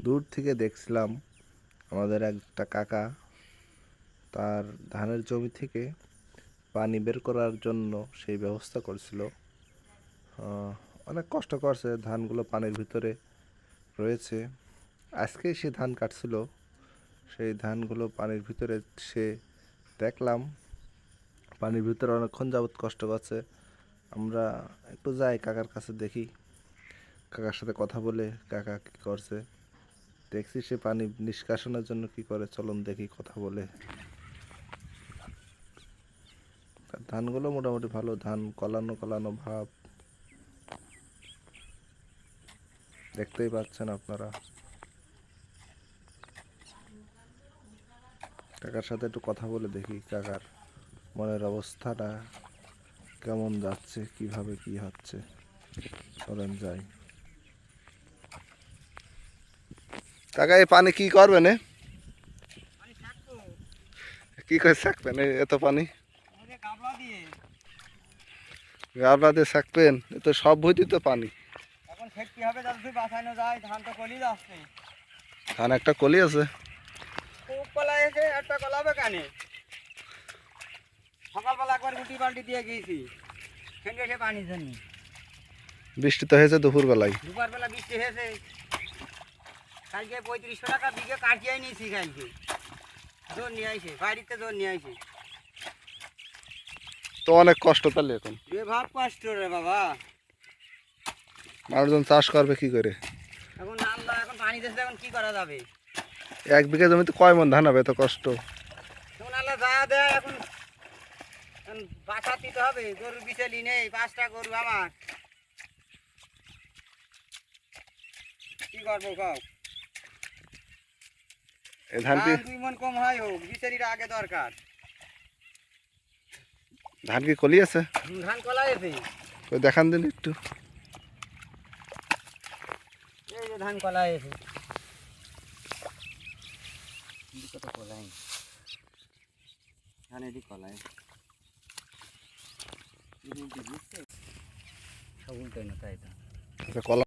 দূর থেকে দেখছিলাম আমাদের একটা কাকা তার ধানের জমি থেকে পানি বের করার জন্য সেই ব্যবস্থা করছিল। অনেক কষ্ট করছে, ধানগুলো পানির ভিতরে রয়েছে। আজকেই সে ধান কাটছিল, সেই ধানগুলো পানির ভিতরে সে দেখলাম পানির ভিতরে অনেকক্ষণ যাবৎ কষ্ট করছে। আমরা একটু যাই কাকার কাছে, দেখি কাকার সাথে কথা বলে কাকা কী করছে। দেখছি সে পানি নিষ্কাশনের জন্য কি করে, চলুন দেখি কথা বলে। ধানগুলো মোটামুটি ভালো, ধান কলানো কলানো ভাব, দেখতেই পাচ্ছেন আপনারা। কাকার সাথে একটু কথা বলে দেখি কাকার মনের অবস্থাটা কেমন যাচ্ছে, কিভাবে কি হচ্ছে। চলেন যাই। কাকা এই পানি কি করবেন? কি করে থাকবেন এত পানি? গাবলা দিয়ে থাকবেন? এ তো সব ভুঁইতে তো পানি। এখন খেতে হবে যাতে বাঁচানো যায়। ধান তো কলি যাচ্ছে। ধান একটা কলি আছে। খুব কলা এসে একটা কলা হবে কানে। সকালবেলা একবার গুটি বাল্টি দিয়ে গিয়েছি, সেখানে এসে পানি জন্য। বৃষ্টি তো হয়েছে দুপুর বেলায়। দুপুরবেলা বৃষ্টি হয়েছে। কালকে 3500 টাকা বিঘে কাটিয়ে নিয়েছি। কালকে জোর নিয়ে আইছে, বাড়িতে জোর নিয়ে আইছে। তো অনেক কষ্ট তাহলে এখন। ভাব কষ্ট রে বাবা। মানুষজন চাষ করবে কি করে এখন আল্লাহ এখন পানি দিয়েছে, এখন কি করা যাবে? 1 বিঘা জমিতে কয় মন ধান হবে? এত কষ্ট। এখন আল্লাহ যা দেয় এখন বাঁচা দিতে হবে। গরুর বিছেলি নেই, 5টা গরু আমার, কি করবো কও? ধান কি 2 মন কম হয় হোক, বিছেলিটা আগে দরকার। ধান কি কলি আছে? ধান কলা এসে ওই দেখান দিন একটু। এই যে ধান কলা এসে কত কলাই, ধান এদিক কলাই সব উল্টে না, তাই তো কলা